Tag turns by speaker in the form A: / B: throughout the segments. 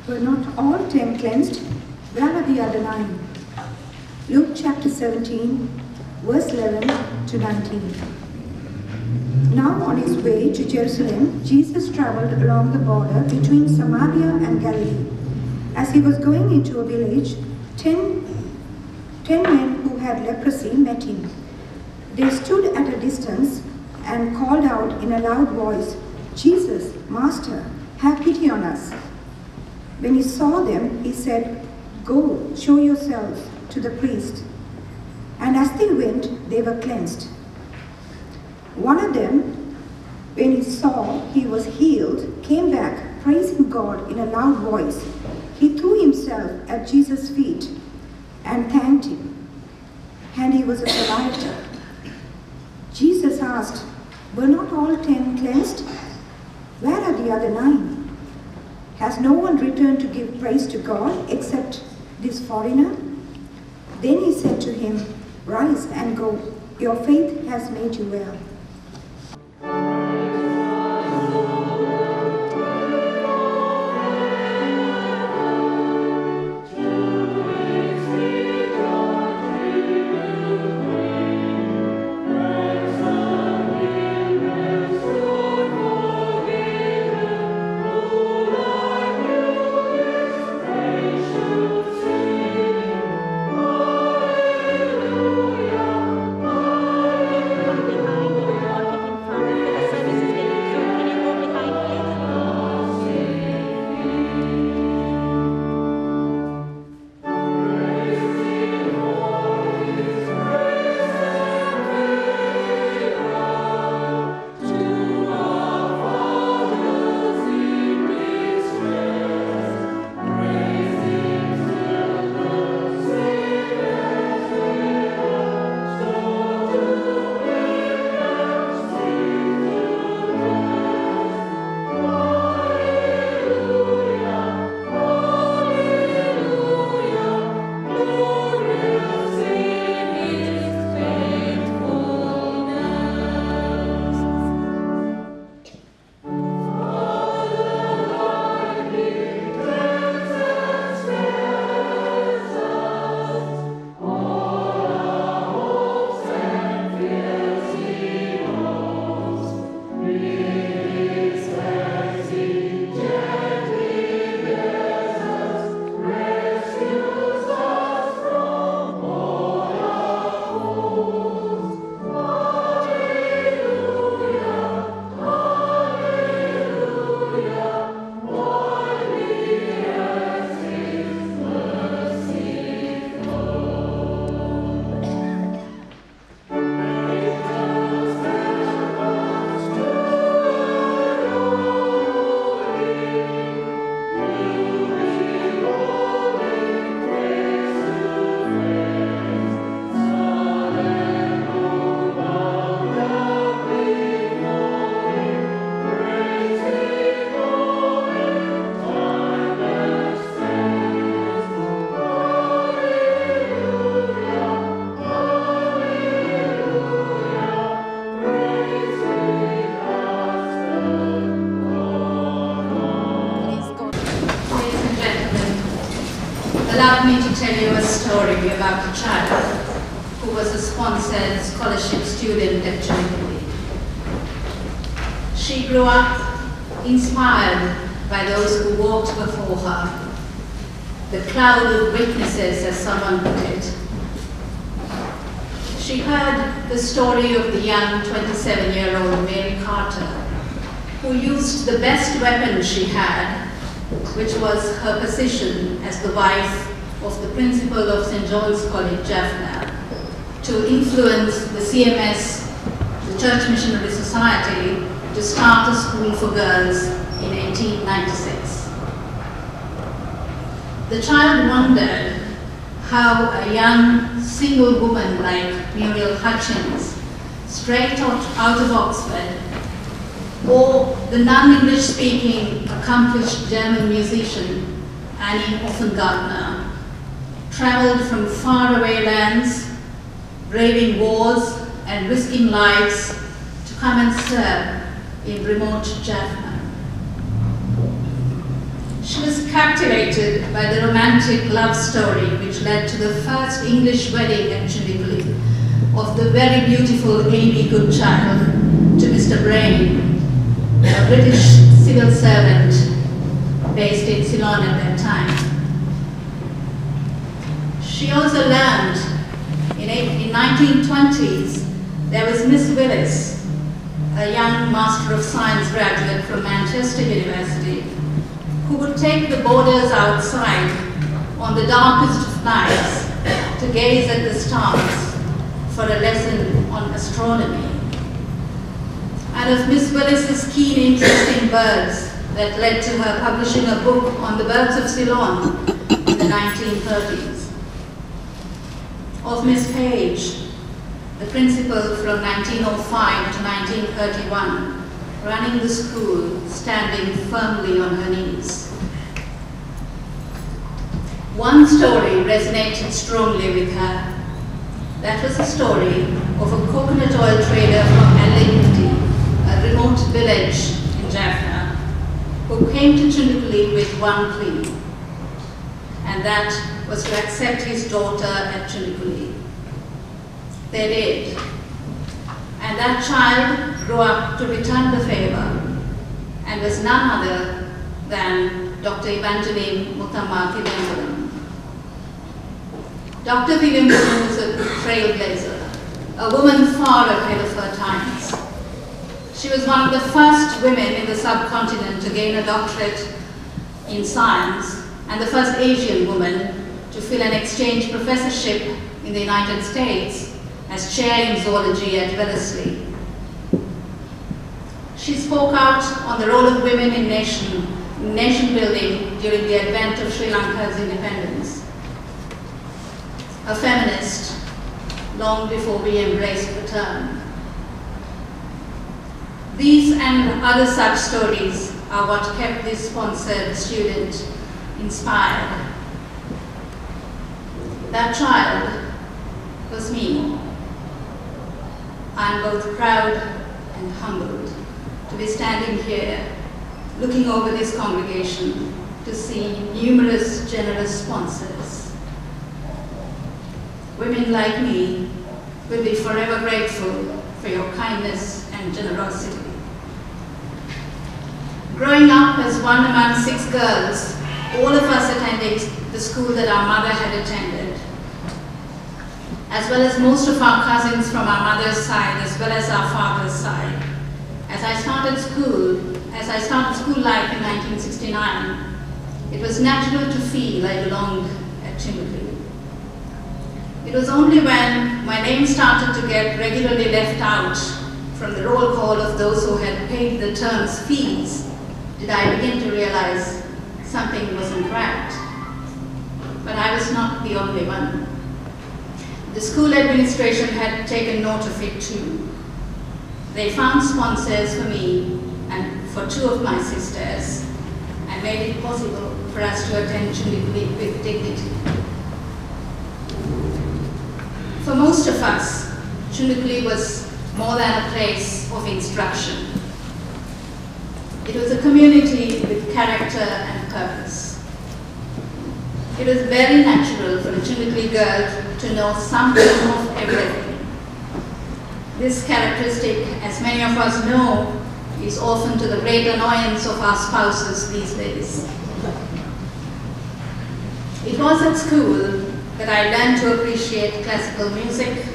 A: Were not all 10 cleansed? Where are the other 9? Luke chapter 17, verse 11 to 19. Now on his way to Jerusalem, Jesus traveled along the border between Samaria and Galilee. As he was going into a village, 10 men who had leprosy met him. They stood at a distance and called out in a loud voice, "Jesus, Master, have pity on us." When he saw them, he said, "Go, show yourselves to the priest." And as they went, they were cleansed. One of them, when he saw he was healed, came back, praising God in a loud voice. He threw himself at Jesus' feet and thanked him, and he was a Samaritan. Jesus asked, "Were not all 10 cleansed? Where are the other 9? Has no one returned to give praise to God except this foreigner?" Then he said to him, "Rise and go. Your faith has made you well."
B: Allow me to tell you a story about a child who was a sponsored scholarship student at Chundikuli. She grew up inspired by those who walked before her, the cloud of witnesses, as someone put it. She heard the story of the young 27-year-old Mary Carter, who used the best weapon she had, which was her position as the wife of the principal of St. John's College, Jaffna, to influence the CMS, the Church Missionary Society, to start a school for girls in 1896. The child wondered how a young single woman like Muriel Hutchins, straight out of Oxford, or the non-English speaking accomplished German musician Annie Offengartner, travelled from faraway lands, braving wars and risking lives to come and serve in remote Jaffna. She was captivated by the romantic love story which led to the first English wedding at Chundikuli of the very beautiful Amy Goodchild to Mr. Brain, a British civil servant based in Ceylon at that time. She also learned in 1920s there was Miss Willis, a young Master of Science graduate from Manchester University, who would take the boarders outside on the darkest of nights to gaze at the stars for a lesson on astronomy. And of Miss Willis's keen interest in birds that led to her publishing a book on the birds of Ceylon in the 1930s. Of Miss Page, the principal from 1905 to 1931, running the school, standing firmly on her knees. One story resonated strongly with her. That was the story of a coconut oil trader from Allingty, a remote village in Jaffna, who came to Chundikuli with one plea, and that was to accept his daughter at Chundikuli. They did, and that child grew up to return the favor, and was none other than Dr. Evangeline Muthama Thivengaram. Dr. Thivengaram was a trailblazer, a woman far ahead of her times. She was one of the first women in the subcontinent to gain a doctorate in science, and the first Asian woman to fill an exchange professorship in the United States as chair in zoology at Wellesley. She spoke out on the role of women in nation building during the advent of Sri Lanka's independence. A feminist long before we embraced the term. These and other such stories are what kept this sponsored student inspired. That child was me. I am both proud and humbled to be standing here, looking over this congregation to see numerous generous sponsors. Women like me will be forever grateful for your kindness and generosity. Growing up as one among 6 girls, all of us attended the school that our mother had attended, as well as most of our cousins from our mother's side, as well as our father's side. As I started school life in 1969, it was natural to feel I belonged at Chundikuli. It was only when my name started to get regularly left out from the roll call of those who had paid the term's fees did I begin to realize something wasn't right. But I was not the only one. The school administration had taken note of it too. They found sponsors for me and for 2 of my sisters and made it possible for us to attend Chundikuli with dignity. For most of us, Chundikuli was more than a place of instruction. It was a community with character and purpose. It was very natural for a Chundikuli girl to know something of everything. This characteristic, as many of us know, is often to the great annoyance of our spouses these days. It was at school that I learned to appreciate classical music,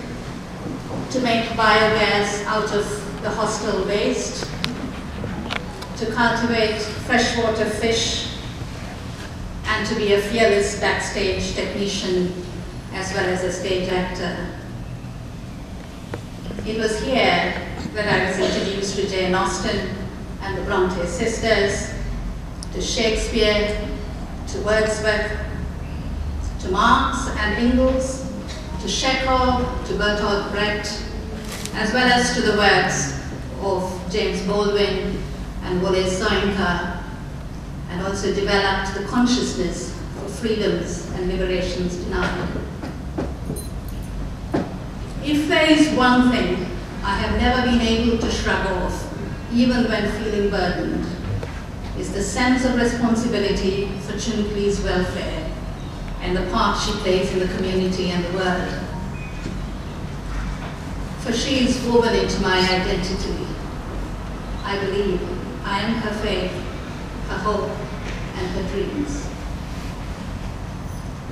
B: to make biogas out of the hostel waste, to cultivate freshwater fish, and to be a fearless backstage technician as well as a stage actor. It was here that I was introduced to Jane Austen and the Bronte sisters, to Shakespeare, to Wordsworth, to Marx and Engels, to Chekhov, to Bertolt Brecht, as well as to the works of James Baldwin and Wole Soyinka, and also developed the consciousness for freedoms and liberations denied. If there is one thing I have never been able to shrug off, even when feeling burdened, is the the sense of responsibility for Chundikuli's welfare and the part she plays in the community and the world. For she is woven into my identity. I believe I am her faith, her hope, and her dreams.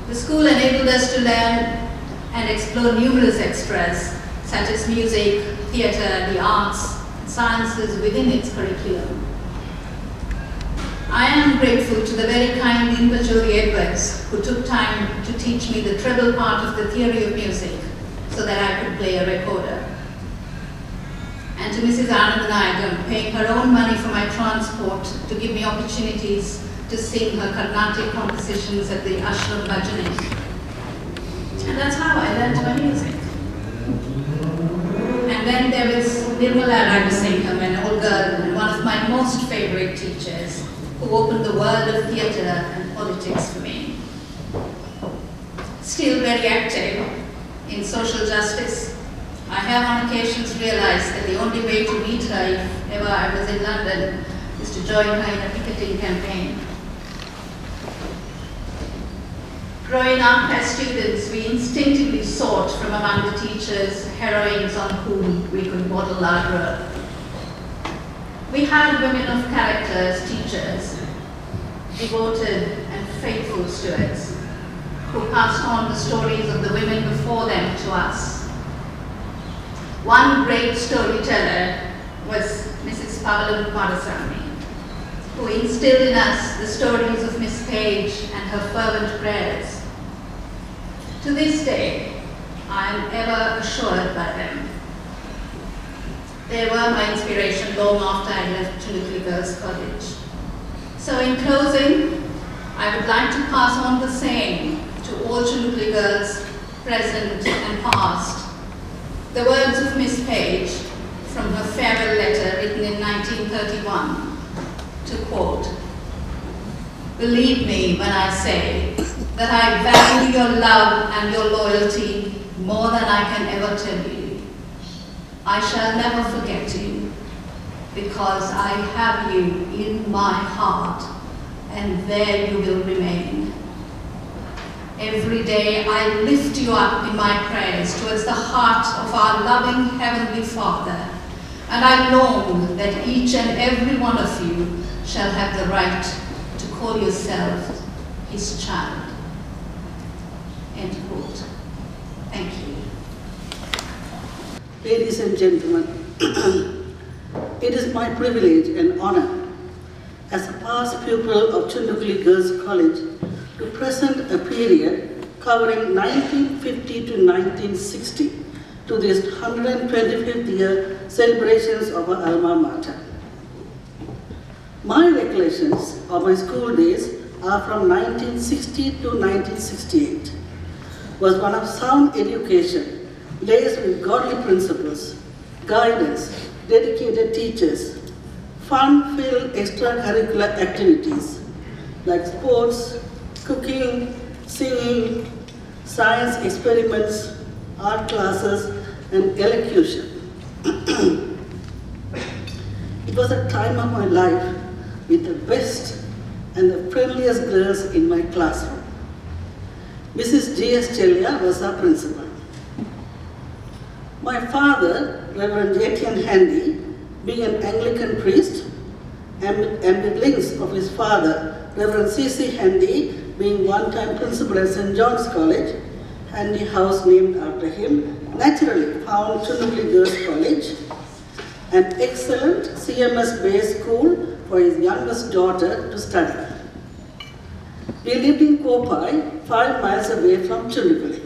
B: The school enabled us to learn and explore numerous extras, such as music, theatre, the arts, and sciences within its curriculum. I am grateful to the very kind individual Edwards who took time to teach me the treble part of the theory of music so that I could play a recorder. And to Mrs. Anandanayagam, paying her own money for my transport to give me opportunities to sing her Carnatic compositions at the Ashram Bhajani. And that's how I learned my music. And then there was Nirmala Ragasingham, an old girl and one of my most favorite teachers, who opened the world of theatre and politics for me. Still very active in social justice, I have on occasions realized that the only way to meet her if ever I was in London is to join her in a picketing campaign. Growing up as students, we instinctively sought from among the teachers heroines on whom we could model our growth. We had women of character as teachers, devoted and faithful stewards, who passed on the stories of the women before them to us. One great storyteller was Mrs. Pavalam Kumarasamy, who instilled in us the stories of Miss Page and her fervent prayers. To this day, I am ever assured by them. They were my inspiration long after I left Chundikuli Girls College. So in closing, I would like to pass on the same to all Chundikuli girls, present and past. The words of Miss Page from her farewell letter written in 1931, to quote, "Believe me when I say that I value your love and your loyalty more than I can ever tell you. I shall never forget you, because I have you in my heart, and there you will remain. Every day I lift you up in my prayers towards the heart of our loving Heavenly Father, and I long that each and every one of you shall have the right to call yourself his child." End quote. Thank you.
C: Ladies and gentlemen, it is my privilege and honor as a past pupil of Chundikuli Girls College to present a period covering 1950 to 1960 to this 125th year celebrations of our alma mater. My recollections of my school days are from 1960 to 1968. Was one of sound education, laced with godly principles, guidance, dedicated teachers, fun-filled extracurricular activities like sports, cooking, singing, science experiments, art classes, and elocution. It was a time of my life with the best and the friendliest girls in my classroom. Mrs. G.S. Chelia was our principal. My father, Reverend Etienne Handy, being an Anglican priest, and with links of his father, Reverend C.C. Handy, being one-time principal at St. John's College, Handy House named after him, naturally found Chundikuli Girls College, an excellent CMS-based school for his youngest daughter to study. We lived in Kopai, 5 miles away from Chundikuli.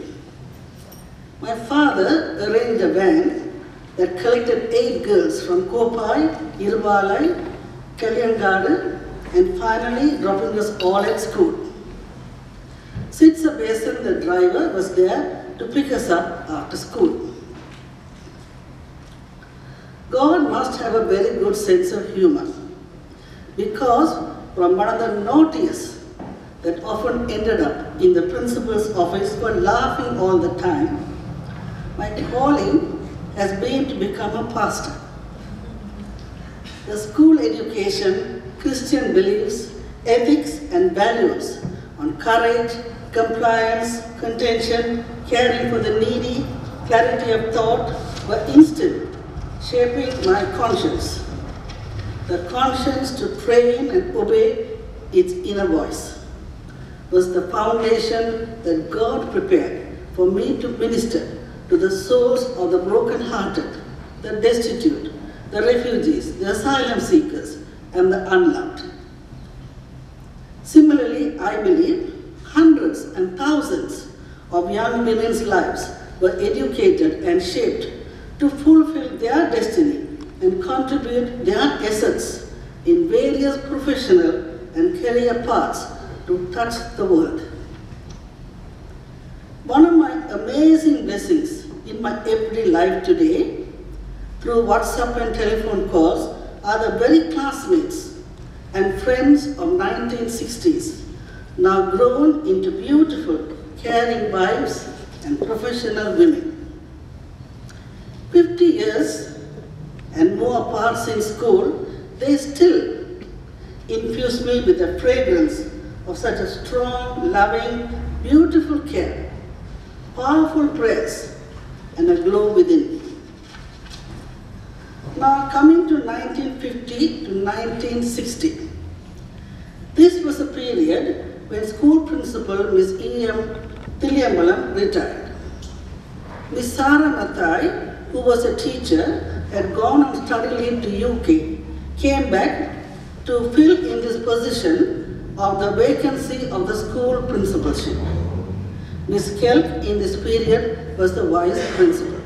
C: My father arranged a van that collected 8 girls from Kopai, Irvalai, Kalyangadu, and finally dropping us all at school. Sitsa Basin, the driver, was there to pick us up after school. God must have a very good sense of humor, because from one of the naughtiest that often ended up in the principal's office for laughing all the time, my calling has been to become a pastor. The school education Christian beliefs, ethics and values on courage, compliance, contention, caring for the needy, clarity of thought were instilled, shaping my conscience. The conscience to train and obey its inner voice was the foundation that God prepared for me to minister to the souls of the broken-hearted, the destitute, the refugees, the asylum seekers, and the unloved. Similarly, I believe hundreds and thousands of young women's lives were educated and shaped to fulfill their destiny and contribute their assets in various professional and career paths to touch the world. One of my amazing blessings in my everyday life today, through WhatsApp and telephone calls, are the very classmates and friends of 1960s, now grown into beautiful, caring wives and professional women. 50 years and more apart since school, they still infuse me with the fragrance of such a strong, loving, beautiful care, powerful prayers, and a glow within me. Now coming to 1950 to 1960. This was a period when school principal Miss E.M. Tiliambalam retired. Miss Sara Mathai, who was a teacher, had gone on study leave to UK, came back to fill in this position of the vacancy of the school principalship. Miss Kelk in this period was the vice principal.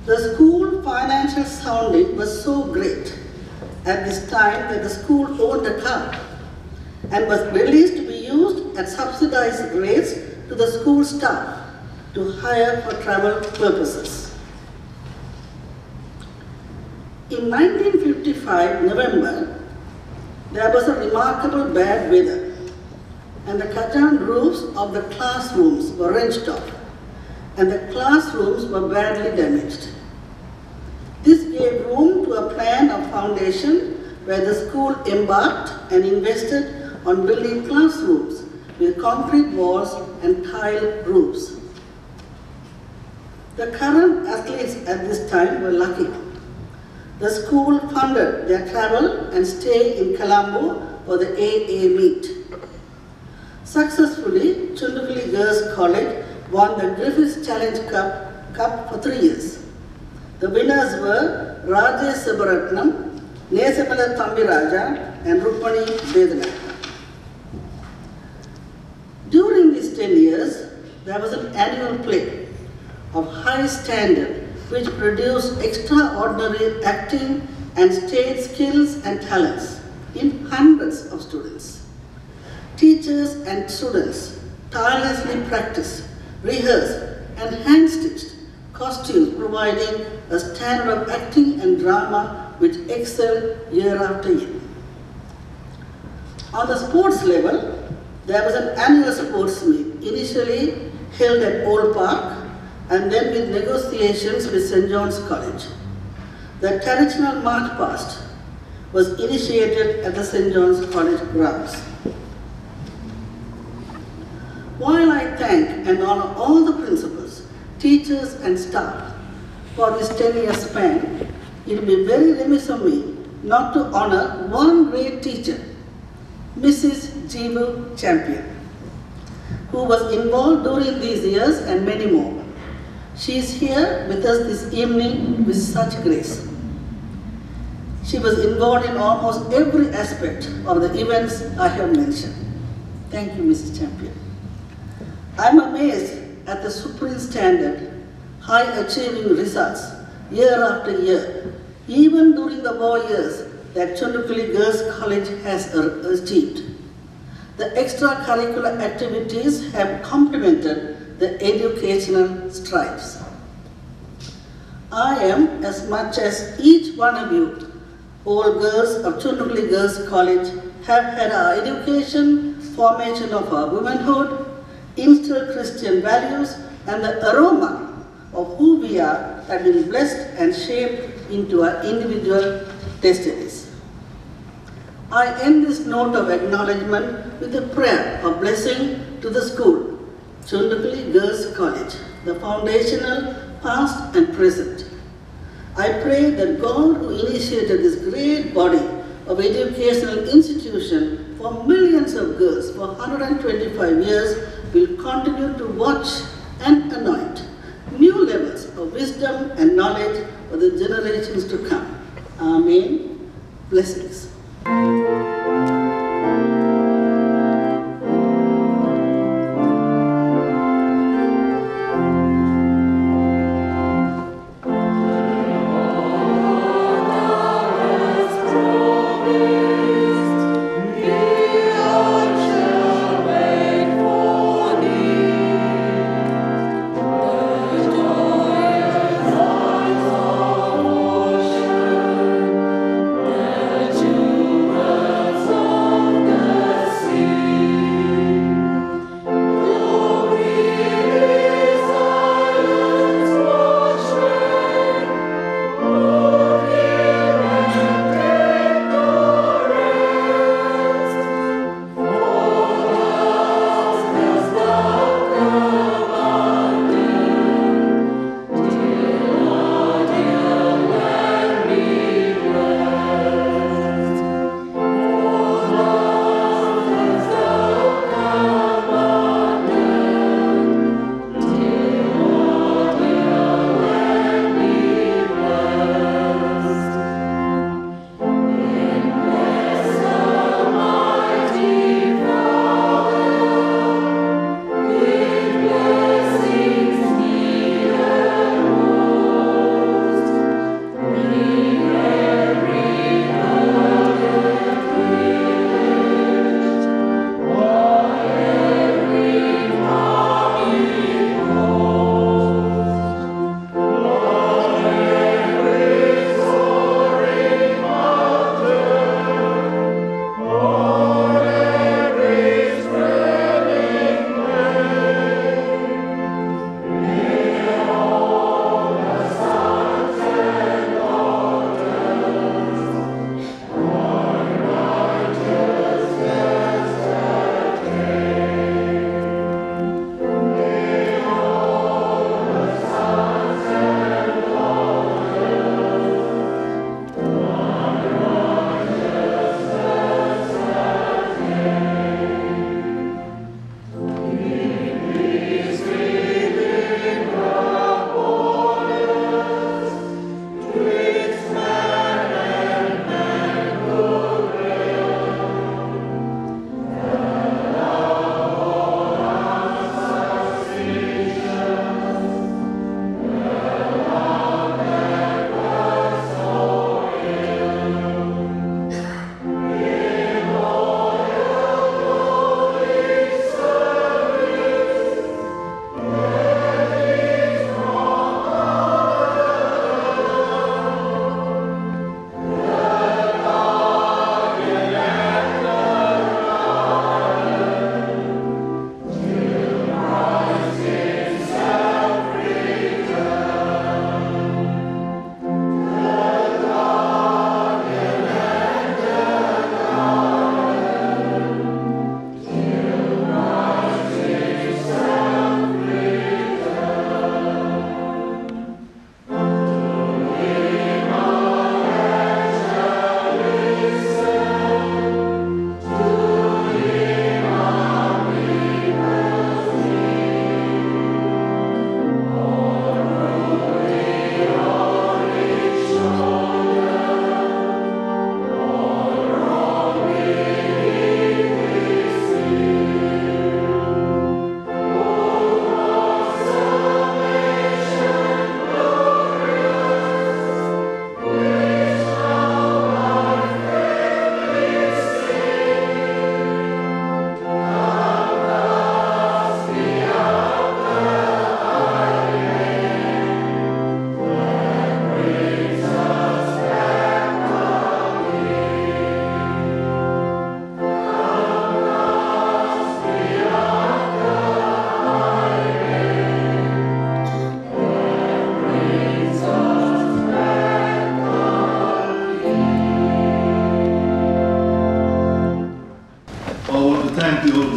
C: The school financial sounding was so great at this time that the school owned a car and was released to be used at subsidized rates to the school staff to hire for travel purposes. In 1955 November, there was a remarkable bad weather and the Katan roofs of the classrooms were wrenched off and the classrooms were badly damaged. This gave room to a plan of foundation where the school embarked and invested on building classrooms with concrete walls and tile roofs. The current athletes at this time were lucky. The school funded their travel and stay in Colombo for the AA meet. Successfully, Chundikuli Girls College won the Griffiths Challenge Cup for 3 years. The winners were Rajesh Sabaratnam, Nesamala Thambiraja, and Rupani Vedana. During these 10 years, there was an annual play of high standard which produced extraordinary acting and stage skills and talents in hundreds of students. Teachers and students tirelessly practiced, rehearsed, and hand-stitched costumes providing a standard of acting and drama which excelled year after year. On the sports level, there was an annual sports meet, initially held at Old Park and then with negotiations with St. John's College. The traditional march past was initiated at the St. John's College grounds. While I thank and honor all the principals, teachers and staff for this 10-year span, it will be very remiss of me not to honor one great teacher, Mrs. Jeevu Champion, who was involved during these years and many more. She is here with us this evening with such grace. She was involved in almost every aspect of the events I have mentioned. Thank you, Mrs. Champion. I am amazed at the supreme standard, high achieving results year after year, even during the war years that Chundikuli Girls College has achieved. The extracurricular activities have complemented the educational strides. I am, as much as each one of you, all girls of Chundikuli Girls College, have had our education, formation of our womanhood, instilled Christian values, and the aroma of who we are have been blessed and shaped into our individual destinies. I end this note of acknowledgement with a prayer of blessing to the school, Chundikuli Girls College, the foundational, past and present. I pray that God, who initiated this great body of educational institution for millions of girls for 125 years, will continue to watch and anoint new levels of wisdom and knowledge for the generations to come. Amen. Blessings.
D: Children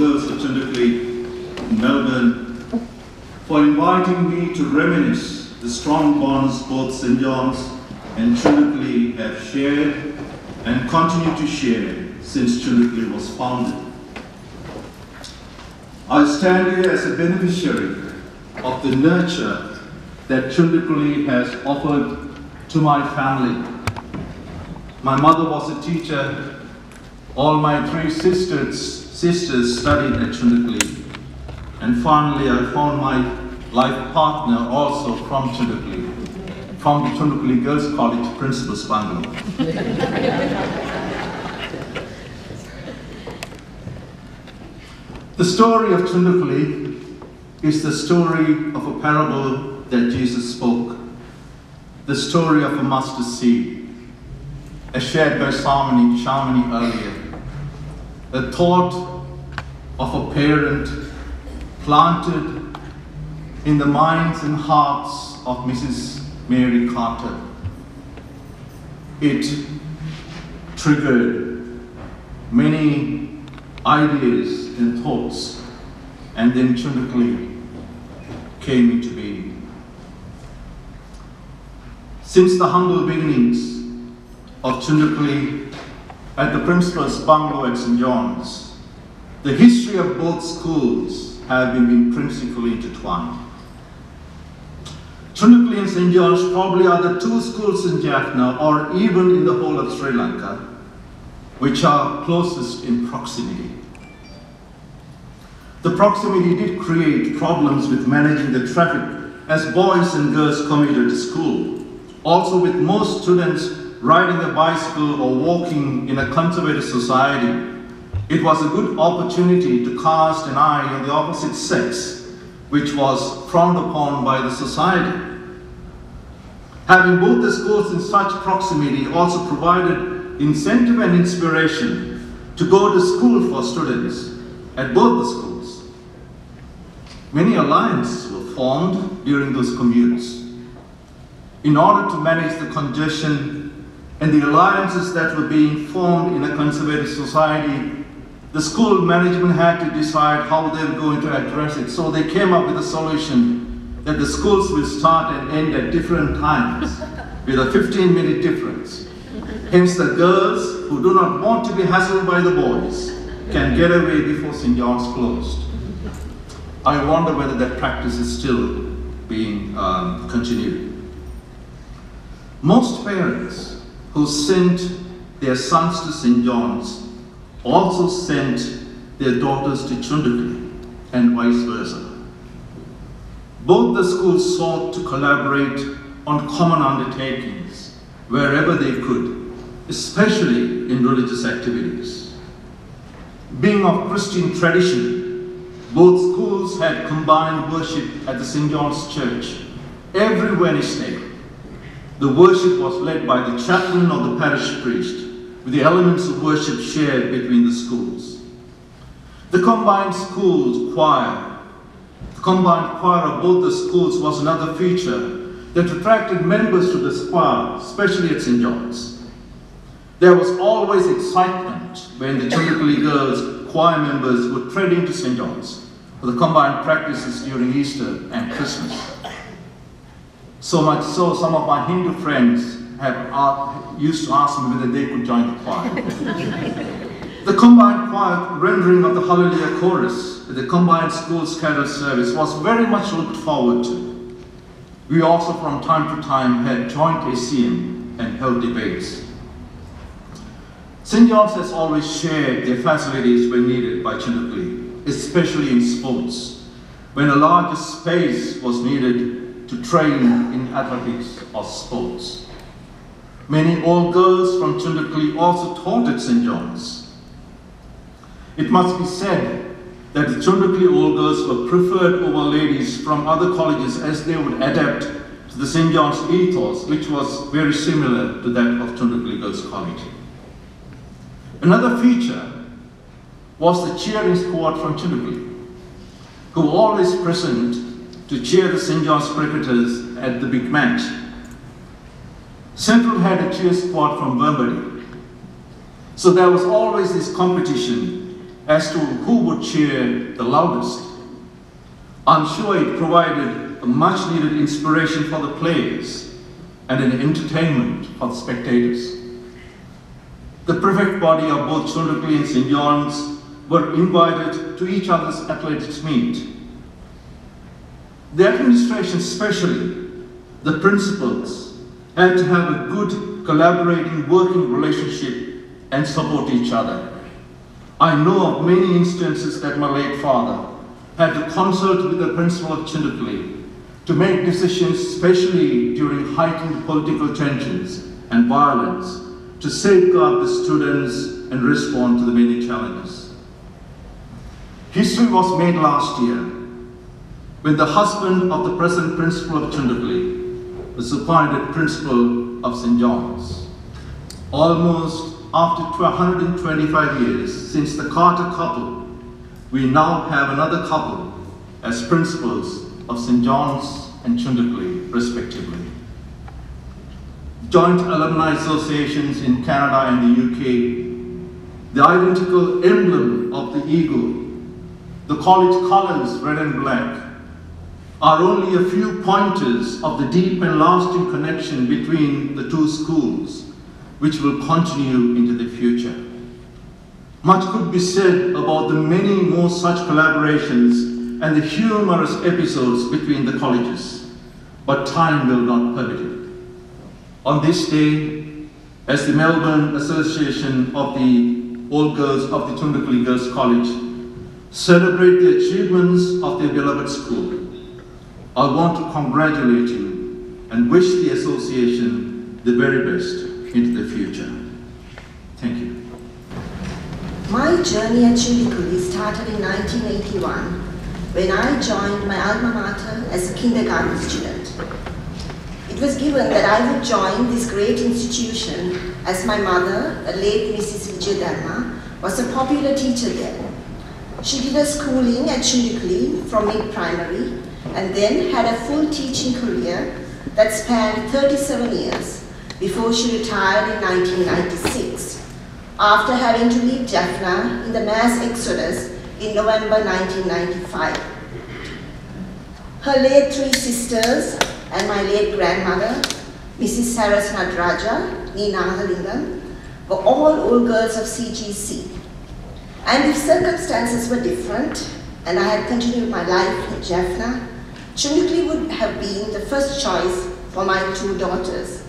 D: Girls of Chundikuli in Melbourne for inviting me to reminisce the strong bonds both St. John's and Chundikuli have shared and continue to share since Chundikuli was founded. I stand here as a beneficiary of the nurture that Chundikuli has offered to my family. My mother was a teacher. All my three sisters studied at Chundikuli. And finally, I found my life partner also from Chundikuli, from the Chundikuli Girls College Principal's Bungalow. The story of Chundikuli is the story of a parable that Jesus spoke, the story of a mustard seed, as shared by Shamini earlier, a thought of a parent planted in the minds and hearts of Mrs. Mary Carter. It triggered many ideas and thoughts, and then Chundikuli came into being. Since the humble beginnings of Chundikuli at the Principal's Bungalow at St. John's, the history of both schools have been intrinsically intertwined. Chundikuli and St. John's probably are the two schools in Jaffna, or even in the whole of Sri Lanka, which are closest in proximity. The proximity did create problems with managing the traffic as boys and girls commuted to school. Also, with most students riding a bicycle or walking in a conservative society, it was a good opportunity to cast an eye on the opposite sex, which was frowned upon by the society. Having both the schools in such proximity also provided incentive and inspiration to go to school for students at both the schools. Many alliances were formed during those commutes. In order to manage the congestion and the alliances that were being formed in a conservative society, the school management had to decide how they were going to address it. So they came up with a solution that the schools will start and end at different times with a 15-minute difference. Hence, the girls who do not want to be hassled by the boys can get away before St. John's closed. I wonder whether that practice is still being continued. Most parents who sent their sons to St. John's also sent their daughters to Chundikuli and vice versa. Both the schools sought to collaborate on common undertakings wherever they could, especially in religious activities. Being of Christian tradition, both schools had combined worship at the St. John's Church every Wednesday. The worship was led by the chaplain or the parish priest, with the elements of worship shared between the schools. The combined choir of both the schools was another feature that attracted members to the choir, especially at St. John's. There was always excitement when the Chundikuli girls choir members would tread into St. John's for the combined practices during Easter and Christmas. So much so, some of my Hindu friends used to ask me whether they could join the choir. The combined choir rendering of the Hallelujah chorus at the combined schools carol service was very much looked forward to. We also from time to time had joint ACM and held debates. St. John's has always shared their facilities when needed by Chundikuli, especially in sports, when a larger space was needed to train in athletics or sports. Many old girls from Chundikuli also taught at St. John's. It must be said that the Chundikuli old girls were preferred over ladies from other colleges as they would adapt to the St. John's ethos, which was very similar to that of Chundikuli Girls College. Another feature was the cheering squad from Chundikuli, who were always present to cheer the St. John's cricketers at the big match. Central had a cheer squad from Burberry, so there was always this competition as to who would cheer the loudest. I'm sure it provided a much-needed inspiration for the players and an entertainment for the spectators. The prefect body of both Chundikuli and St. John's were invited to each other's athletics meet. The administration, especially the principals, had to have a good collaborating working relationship and support each other. I know of many instances that my late father had to consult with the principal of Chundikuli to make decisions, especially during heightened political tensions and violence, to safeguard the students and respond to the many challenges. History was made last year when the husband of the present principal of Chundikuli was appointed principal of St. John's. Almost after 125 years since the Carter couple, we now have another couple as principals of St. John's and Chundikuli, respectively. Joint alumni associations in Canada and the UK, the identical emblem of the eagle, the college colors, red and black, are only a few pointers of the deep and lasting connection between the two schools, which will continue into the future. Much could be said about the many more such collaborations and the humorous episodes between the colleges, but time will not permit it. On this day, as the Melbourne Association of the All Girls of the Chundikuli Girls College celebrate the achievements of their beloved school, I want to congratulate you and wish the association the very best into the future. Thank you.
E: My journey at Chundikuli started in 1981 when I joined my alma mater as a kindergarten student. It was given that I would join this great institution as my mother, the late Mrs. Jaffna, was a popular teacher there. She did her schooling at Chundikuli from mid-primary and then had a full teaching career that spanned 37 years before she retired in 1996, after having to leave Jaffna in the mass exodus in November 1995. Her late three sisters and my late grandmother, Mrs. Saras Nadraja, Nina Ahalingam, were all girls of CGC. And if circumstances were different, and I had continued my life in Jaffna, Chundikuli would have been the first choice for my two daughters.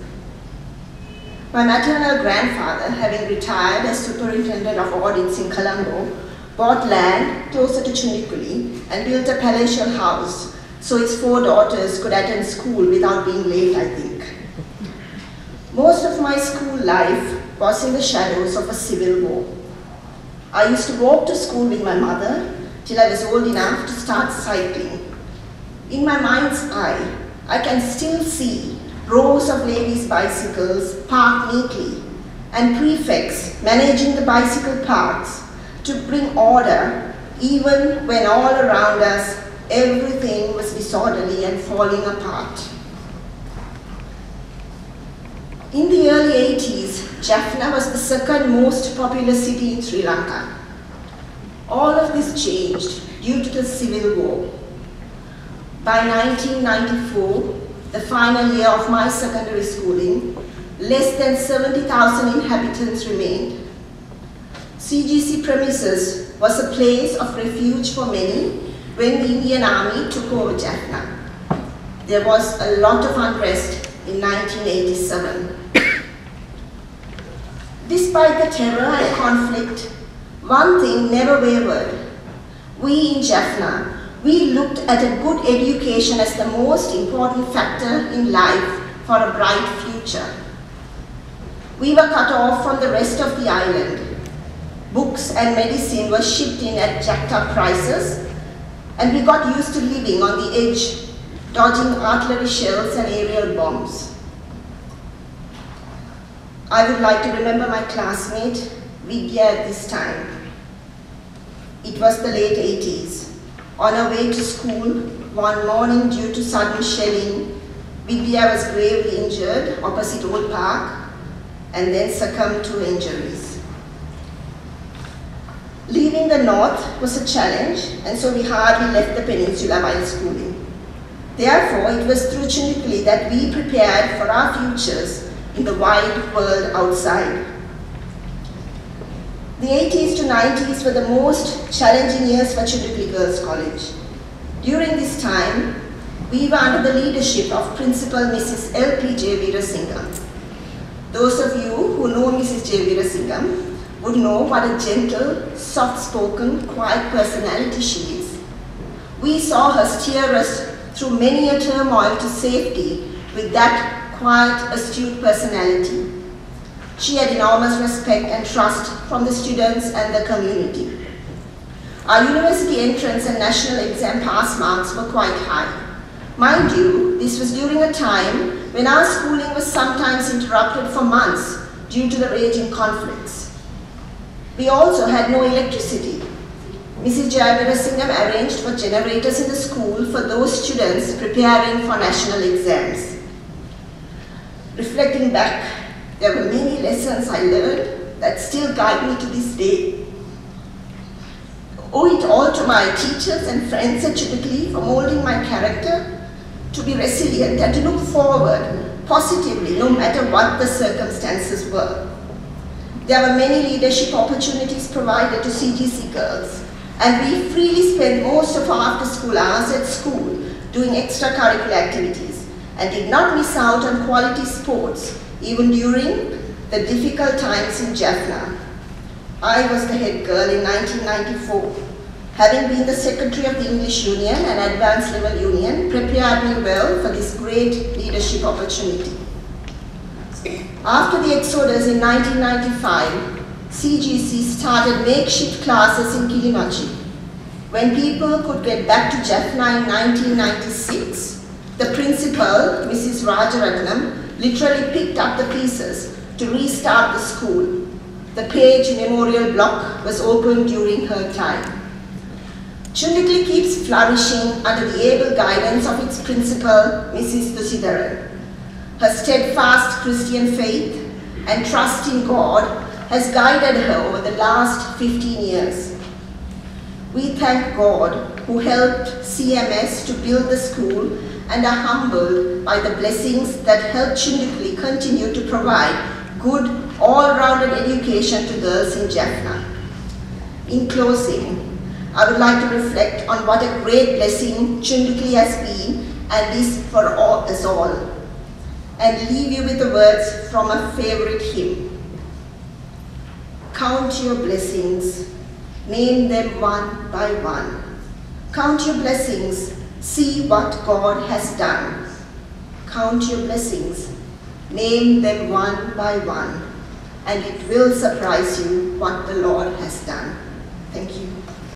E: My maternal grandfather, having retired as superintendent of audits in Colombo, bought land closer to Chundikuli and built a palatial house so its four daughters could attend school without being late, I think. Most of my school life was in the shadows of a civil war. I used to walk to school with my mother till I was old enough to start cycling. In my mind's eye, I can still see rows of ladies' bicycles parked neatly and prefects managing the bicycle paths to bring order even when all around us everything was disorderly and falling apart. In the early 80s, Jaffna was the second most popular city in Sri Lanka. All of this changed due to the civil war. By 1994, the final year of my secondary schooling, less than 70,000 inhabitants remained. CGC premises was a place of refuge for many when the Indian Army took over Jaffna. There was a lot of unrest in 1987. Despite the terror and conflict, one thing never wavered. We in Jaffna, we looked at a good education as the most important factor in life for a bright future. We were cut off from the rest of the island. Books and medicine were shipped in at jacked up prices, and we got used to living on the edge, dodging artillery shells and aerial bombs. I would like to remember my classmate, Vidya, at this time. It was the late 80s. On her way to school, one morning due to sudden shelling, Vidya was gravely injured opposite Old Park and then succumbed to injuries. Leaving Leaving the north was a challenge, and so we hardly left the peninsula while schooling. Therefore, it was through Chundikuli that we prepared for our futures in the wide world outside. The 80s to 90s were the most challenging years for Chundikuli Girls College. During this time, we were under the leadership of Principal Mrs. L.P. Veerasingham. Those of you who know Mrs. Veerasingham would know what a gentle, soft-spoken, quiet personality she is. We saw her steer us through many a turmoil to safety with that quiet, astute personality. She had enormous respect and trust from the students and the community. Our university entrance and national exam pass marks were quite high. Mind you, this was during a time when our schooling was sometimes interrupted for months due to the raging conflicts. We also had no electricity. Mrs. Veerasingham arranged for generators in the school for those students preparing for national exams. Reflecting back, there were many lessons I learned that still guide me to this day. Owe it all to my teachers and friends at Chundikuli for molding my character to be resilient and to look forward positively no matter what the circumstances were. There were many leadership opportunities provided to CGC girls, and we freely spent most of our after-school hours at school doing extracurricular activities and did not miss out on quality sports even during the difficult times in Jaffna. I was the head girl in 1994. Having been the secretary of the English Union and Advanced Level Union prepared me well for this great leadership opportunity. After the exodus in 1995, CGC started makeshift classes in Kilinochchi. When people could get back to Jaffna in 1996, the principal, Mrs. Rajaratnam, literally picked up the pieces to restart the school. The Page Memorial Block was opened during her time. Chundikuli keeps flourishing under the able guidance of its principal, Mrs. Thusidaran. Her steadfast Christian faith and trust in God has guided her over the last 15 years. We thank God who helped CMS to build the school and are humbled by the blessings that help Chundikuli continue to provide good, all-rounded education to girls in Jaffna. In closing, I would like to reflect on what a great blessing Chundikuli has been and is for us all, and leave you with the words from a favorite hymn. Count your blessings, name them one by one. Count your blessings, see what God has done. Count your blessings, name them one by one, and it will surprise you what the Lord has done.